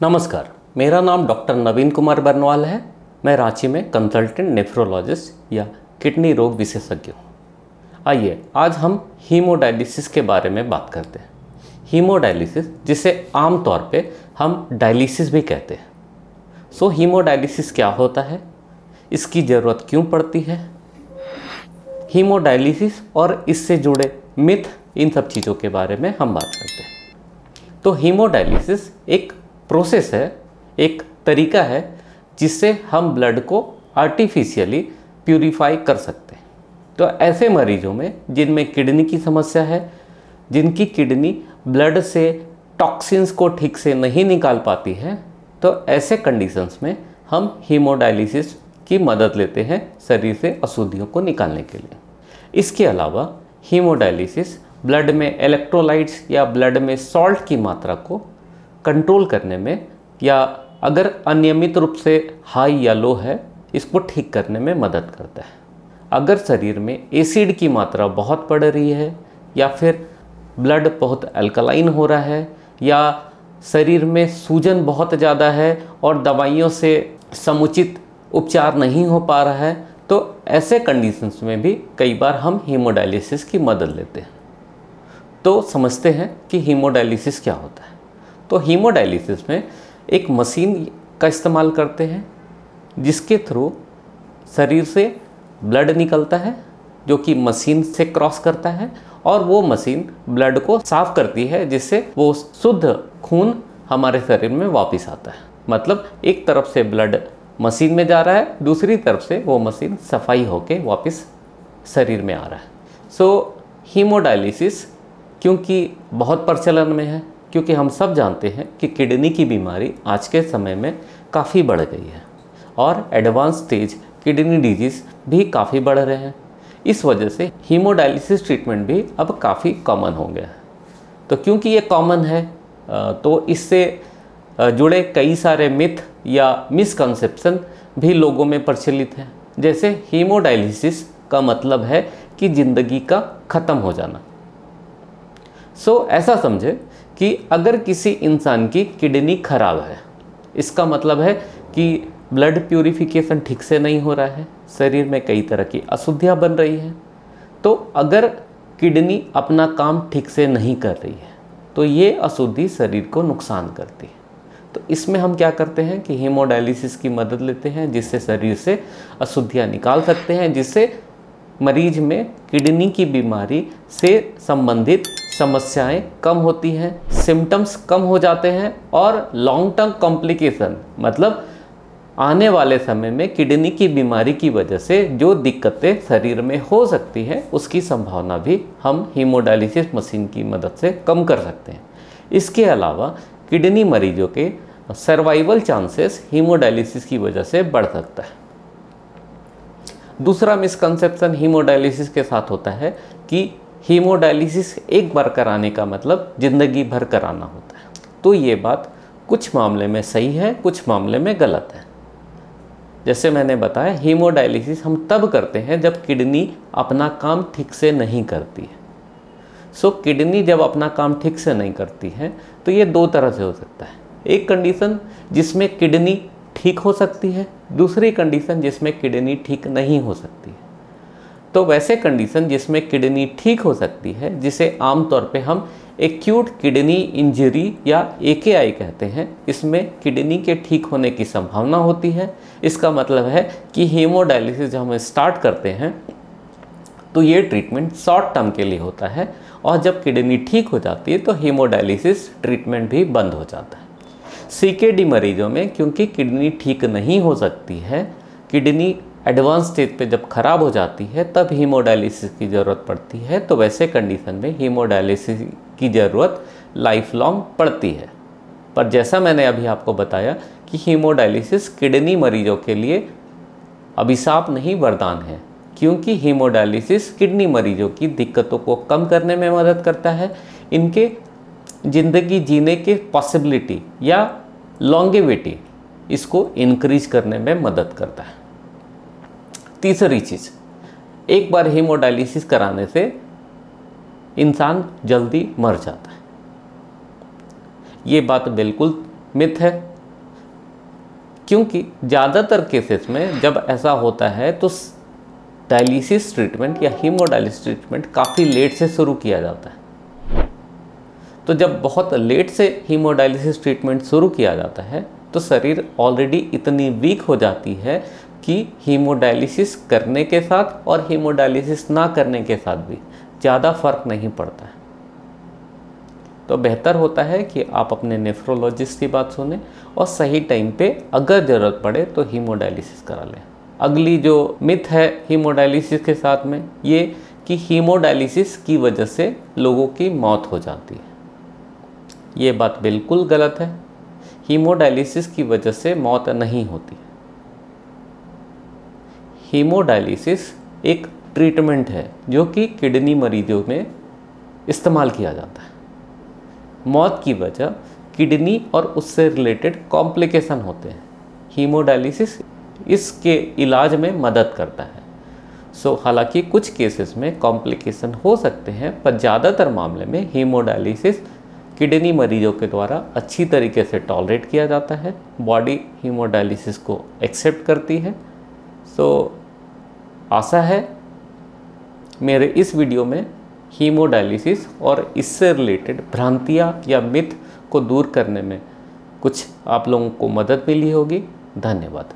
नमस्कार, मेरा नाम डॉक्टर नवीन कुमार बरनवाल है। मैं रांची में कंसल्टेंट नेफ्रोलॉजिस्ट या किडनी रोग विशेषज्ञ हूँ। आइए आज हम हीमोडायलिसिस के बारे में बात करते हैं। हीमोडायलिसिस, जिसे आमतौर पे हम डायलिसिस भी कहते हैं। हीमोडायलिसिस क्या होता है, इसकी ज़रूरत क्यों पड़ती है, हीमोडायलिसिस और इससे जुड़े मिथ, इन सब चीज़ों के बारे में हम बात करते हैं। तो हीमोडायलिसिस एक प्रोसेस है, एक तरीका है जिससे हम ब्लड को आर्टिफिशियली प्यूरिफाई कर सकते हैं। तो ऐसे मरीजों में जिनमें किडनी की समस्या है, जिनकी किडनी ब्लड से टॉक्सिन्स को ठीक से नहीं निकाल पाती है, तो ऐसे कंडीशंस में हम हीमोडायलिसिस की मदद लेते हैं शरीर से अशुद्धियों को निकालने के लिए। इसके अलावा हीमोडायलिसिस ब्लड में इलेक्ट्रोलाइट्स या ब्लड में सॉल्ट की मात्रा को कंट्रोल करने में, या अगर अनियमित रूप से हाई या लो है, इसको ठीक करने में मदद करता है। अगर शरीर में एसिड की मात्रा बहुत बढ़ रही है, या फिर ब्लड बहुत अल्कलाइन हो रहा है, या शरीर में सूजन बहुत ज़्यादा है और दवाइयों से समुचित उपचार नहीं हो पा रहा है, तो ऐसे कंडीशंस में भी कई बार हम हीमोडायलिसिस की मदद लेते हैं। तो समझते हैं कि हीमोडायलिसिस क्या होता है। तो हीमोडायलिसिस में एक मशीन का इस्तेमाल करते हैं जिसके थ्रू शरीर से ब्लड निकलता है, जो कि मशीन से क्रॉस करता है, और वो मशीन ब्लड को साफ करती है, जिससे वो शुद्ध खून हमारे शरीर में वापस आता है। मतलब एक तरफ से ब्लड मशीन में जा रहा है, दूसरी तरफ से वो मशीन सफाई होके वापस शरीर में आ रहा है। हीमोडायलिसिस क्योंकि बहुत प्रचलन में है, क्योंकि हम सब जानते हैं कि किडनी की बीमारी आज के समय में काफ़ी बढ़ गई है और एडवांस स्टेज किडनी डिजीज़ भी काफ़ी बढ़ रहे हैं। इस वजह से हीमोडायलिसिस ट्रीटमेंट भी अब काफ़ी कॉमन हो गया है। तो क्योंकि ये कॉमन है, तो इससे जुड़े कई सारे मिथ या मिसकंसेप्शन भी लोगों में प्रचलित हैं। जैसे हीमोडायलिसिस का मतलब है कि ज़िंदगी का ख़त्म हो जाना। ऐसा समझे कि अगर किसी इंसान की किडनी खराब है, इसका मतलब है कि ब्लड प्यूरिफिकेशन ठीक से नहीं हो रहा है, शरीर में कई तरह की अशुद्धियाँ बन रही हैं। तो अगर किडनी अपना काम ठीक से नहीं कर रही है, तो ये अशुद्धि शरीर को नुकसान करती है। तो इसमें हम क्या करते हैं कि हीमोडायलिसिस की मदद लेते हैं, जिससे शरीर से अशुद्धियाँ निकाल सकते हैं, जिससे मरीज में किडनी की बीमारी से संबंधित समस्याएं कम होती हैं, सिम्टम्स कम हो जाते हैं, और लॉन्ग टर्म कॉम्प्लिकेशन, मतलब आने वाले समय में किडनी की बीमारी की वजह से जो दिक्कतें शरीर में हो सकती हैं, उसकी संभावना भी हम हीमोडायलिसिस मशीन की मदद से कम कर सकते हैं। इसके अलावा किडनी मरीजों के सर्वाइवल चांसेस हीमोडायलिसिस की वजह से बढ़ सकता है। दूसरा मिसकंसेप्शन हीमोडायलिसिस के साथ होता है कि हीमोडायलिसिस एक बार कराने का मतलब ज़िंदगी भर कराना होता है। तो ये बात कुछ मामले में सही है, कुछ मामले में गलत है। जैसे मैंने बताया, हीमोडायलिसिस हम तब करते हैं जब किडनी अपना काम ठीक से नहीं करती है। किडनी जब अपना काम ठीक से नहीं करती है, तो ये दो तरह से हो सकता है। एक कंडीशन जिसमें किडनी ठीक हो सकती है, दूसरी कंडीशन जिसमें किडनी ठीक नहीं हो सकती है। तो वैसे कंडीशन जिसमें किडनी ठीक हो सकती है, जिसे आमतौर पे हम एक्यूट किडनी इंजरी या AKI कहते हैं, इसमें किडनी के ठीक होने की संभावना होती है। इसका मतलब है कि हीमोडायलिसिस जब हम स्टार्ट करते हैं, तो ये ट्रीटमेंट शॉर्ट टर्म के लिए होता है, और जब किडनी ठीक हो जाती है तो हीमोडायलिसिस ट्रीटमेंट भी बंद हो जाता है। CKD मरीजों में क्योंकि किडनी ठीक नहीं हो सकती है, किडनी एडवांस स्टेज पे जब ख़राब हो जाती है, तब हीमोडायलिसिस की ज़रूरत पड़ती है। तो वैसे कंडीशन में हीमोडायलिसिस की ज़रूरत लाइफ लॉन्ग पड़ती है। पर जैसा मैंने अभी आपको बताया कि हीमोडायलिसिस किडनी मरीजों के लिए अभिशाप नहीं, वरदान है, क्योंकि हीमोडायलिसिस किडनी मरीजों की दिक्कतों को कम करने में मदद करता है, इनके ज़िंदगी जीने के पॉसिबिलिटी या लॉन्गेविटी, इसको इंक्रीज करने में मदद करता है। तीसरी चीज़, एक बार हीमोडायलिसिस कराने से इंसान जल्दी मर जाता है। ये बात बिल्कुल मिथ है, क्योंकि ज़्यादातर केसेस में जब ऐसा होता है तो डायलिसिस ट्रीटमेंट या हीमोडायलिसिस ट्रीटमेंट काफ़ी लेट से शुरू किया जाता है। तो जब बहुत लेट से हीमोडायलिसिस ट्रीटमेंट शुरू किया जाता है तो शरीर ऑलरेडी इतनी वीक हो जाती है कि हीमोडायलिसिस करने के साथ और हीमोडायलिसिस ना करने के साथ भी ज़्यादा फर्क नहीं पड़ता है। तो बेहतर होता है कि आप अपने नेफ्रोलॉजिस्ट की बात सुने और सही टाइम पे अगर ज़रूरत पड़े तो हीमोडायलिसिस करा लें। अगली जो मिथ है हीमोडायलिसिस के साथ में ये कि हीमोडायलिसिस की वजह से लोगों की मौत हो जाती है। ये बात बिल्कुल गलत है। हीमोडायलिसिस की वजह से मौत नहीं होती। हीमोडायलिसिस एक ट्रीटमेंट है जो कि किडनी मरीजों में इस्तेमाल किया जाता है। मौत की वजह किडनी और उससे रिलेटेड कॉम्प्लिकेशन होते हैं। हीमोडायलिसिस इसके इलाज में मदद करता है। हालांकि कुछ केसेस में कॉम्प्लिकेशन हो सकते हैं, पर ज़्यादातर मामले में हीमोडायलिसिस किडनी मरीजों के द्वारा अच्छी तरीके से टॉलरेट किया जाता है। बॉडी हीमोडायलिसिस को एक्सेप्ट करती है। आशा है मेरे इस वीडियो में हीमोडायलिसिस और इससे रिलेटेड भ्रांतियाँ या मिथ को दूर करने में कुछ आप लोगों को मदद मिली होगी। धन्यवाद।